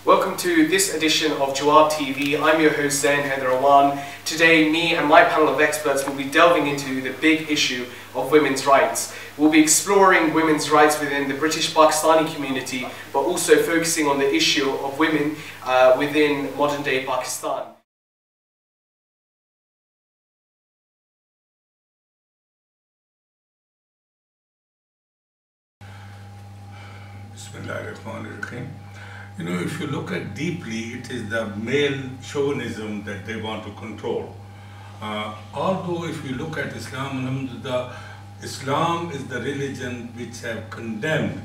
Welcome to this edition of Jawaab TV. I'm your host Zain Hyderwan. Today, me and my panel of experts will be delving into the big issue of women's rights. We'll be exploring women's rights within the British Pakistani community, but also focusing on the issue of women within modern-day Pakistan. Bismillahirrahmanirrahim. You know, if you look at deeply, it is the male chauvinism that they want to control. Although if you look at Islam, Islam is the religion which have condemned.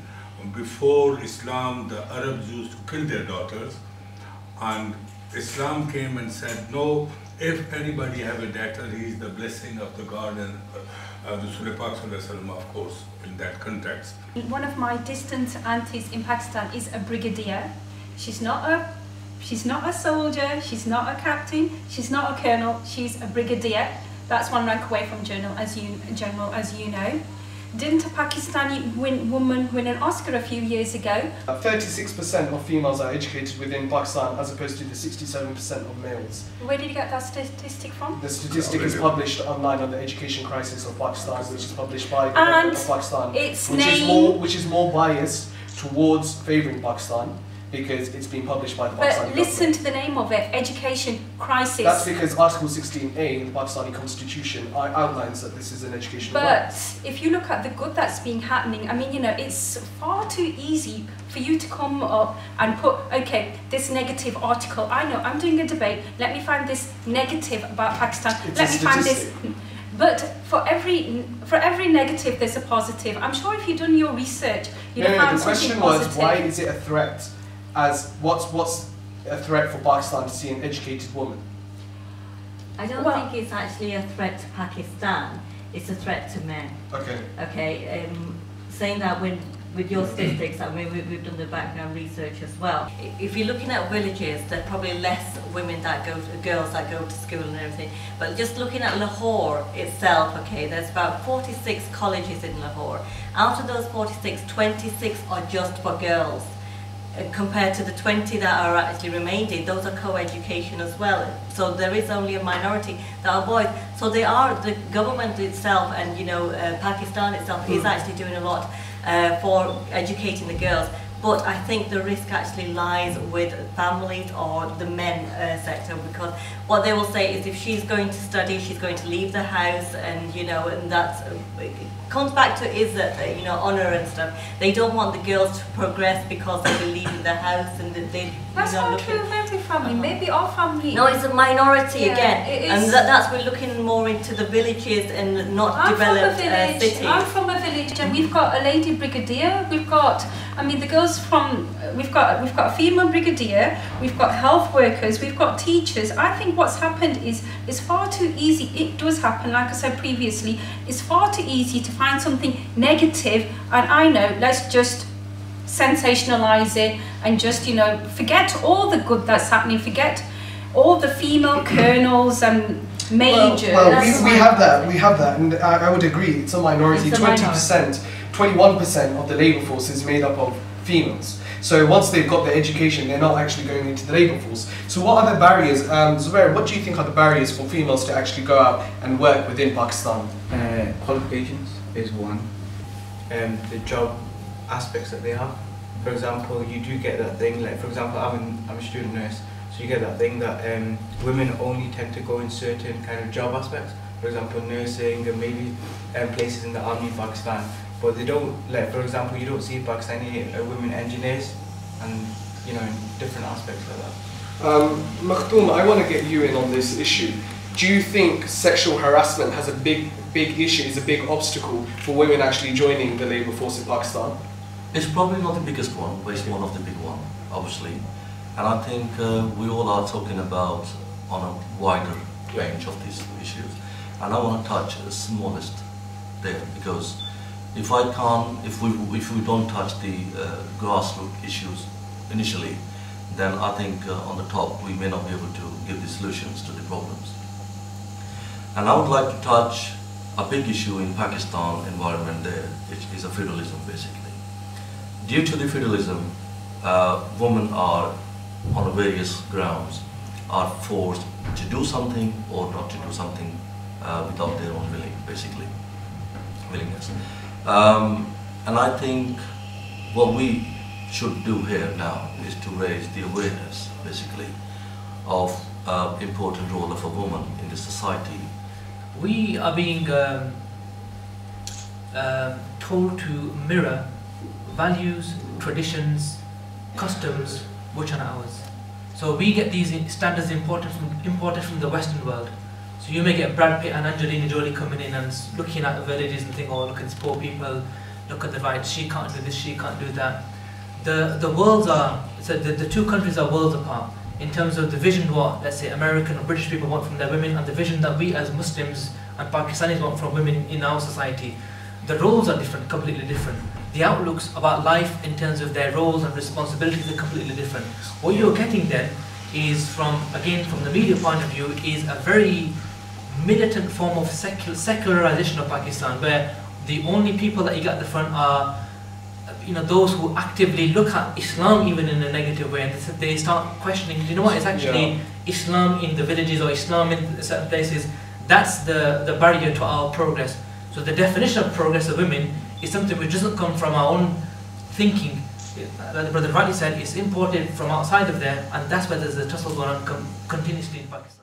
Before Islam, the Arabs used to kill their daughters, and Islam came and said, no, if anybody have a daughter, he is the blessing of the God, and Rasul Pak of course, in that context. One of my distant aunties in Pakistan is a brigadier. She's not a soldier, she's not a captain, she's not a colonel, she's a brigadier. That's one rank away from general, as you know. Didn't a Pakistani woman win an Oscar a few years ago? 36% of females are educated within Pakistan as opposed to the 67% of males. Where did you get that statistic from? The statistic is published online on the Education Crisis of Pakistan, which is published by the government of Pakistan, which is more biased towards favouring Pakistan, because it's been published by the Pakistani government. But listen to the name of it, Education Crisis. That's because Article 16A in the Pakistani Constitution outlines that this is an educational right. But if you look at the good that's been happening, I mean, you know, it's far too easy for you to come up and put, okay, this negative article, I know, I'm doing a debate, let me find this negative about Pakistan, let me find this. But for every negative, there's a positive. I'm sure if you've done your research, you'd have found something positive. The question was, why is it a threat? What's a threat for Pakistan to see an educated woman? I don't think it's actually a threat to Pakistan. It's a threat to men. Okay. Okay. Saying that with your statistics, I mean, we've done the background research as well. If you're looking at villages, there are probably less women that girls that go to school and everything. But just looking at Lahore itself, okay, there's about 46 colleges in Lahore. Out of those 46, 26 are just for girls. Compared to the 20 that are actually remaining, those are co-education as well. So there is only a minority that are boys. So they are, the government itself and, you know, Pakistan itself is actually doing a lot for educating the girls. But I think the risk actually lies with families or the men sector, because what they will say is if she's going to study, she's going to leave the house, and you know, and that's it comes back to izzat, you know, honor and stuff. They don't want the girls to progress because they will leave the house and they. That's not true of every family. Maybe our family. No, it's a minority again, and that's we're looking more into the villages and not developed cities. I'm from a village, and we've got a lady brigadier. We've got, I mean, the girls from. We've got a female brigadier. We've got health workers. We've got teachers. I think what's happened is far too easy. It does happen, like I said previously. It's far too easy to find something negative, and I know. Let's just sensationalize it and just, you know, forget all the good that's happening, forget all the female colonels and majors. Well, we have that, and I would agree, it's a minority. 20%, 21% of the labour force is made up of females. So once they've got their education, they're not actually going into the labour force. So what are the barriers? Zubair, what do you think are the barriers for females to actually go out and work within Pakistan? Qualifications is one. The job aspects that they have. For example, you do get that thing, like for example, I'm a student nurse, so you get that thing that women only tend to go in certain kind of job aspects. For example, nursing and maybe places in the army in Pakistan. But they don't, like for example, you don't see Pakistani women engineers and, you know, in different aspects like that. Makhtoom, I want to get you in on this issue. Do you think sexual harassment has a big issue, is a big obstacle for women actually joining the labour force in Pakistan? It's probably not the biggest one, but it's one of the big ones, obviously. And I think we all are talking about on a wider range of these issues. And I want to touch the smallest there, because if we don't touch the grassroots issues initially, then I think on the top we may not be able to give the solutions to the problems. And I would like to touch a big issue in Pakistan environment there, which is a feudalism basically. Due to the feudalism, women are on various grounds, are forced to do something or not to do something without their own willingness. And I think what we should do here now is to raise the awareness, basically, of important role of a woman in the society. We are being told to mirror values, traditions, customs which are not ours. So we get these standards imported from the Western world. So you may get Brad Pitt and Angelina Jolie coming in and looking at the villages and think, oh, look at these poor people, look at the rights, she can't do this, she can't do that. The worlds are, so the two countries are worlds apart in terms of the vision what, let's say, American or British people want from their women and the vision that we as Muslims and Pakistanis want from women in our society. The roles are different, completely different. The outlooks about life in terms of their roles and responsibilities are completely different. What you're getting then is from the media point of view, is a very militant form of secularization of Pakistan, where the only people that you get at the front are those who actively look at Islam even in a negative way, and they start questioning, you know what, it's actually Islam in the villages or Islam in certain places. That's the barrier to our progress. So the definition of progress of women is something which doesn't come from our own thinking. Like the brother rightly said, it's imported from outside of there, and that's where there's a tussle going on continuously in Pakistan.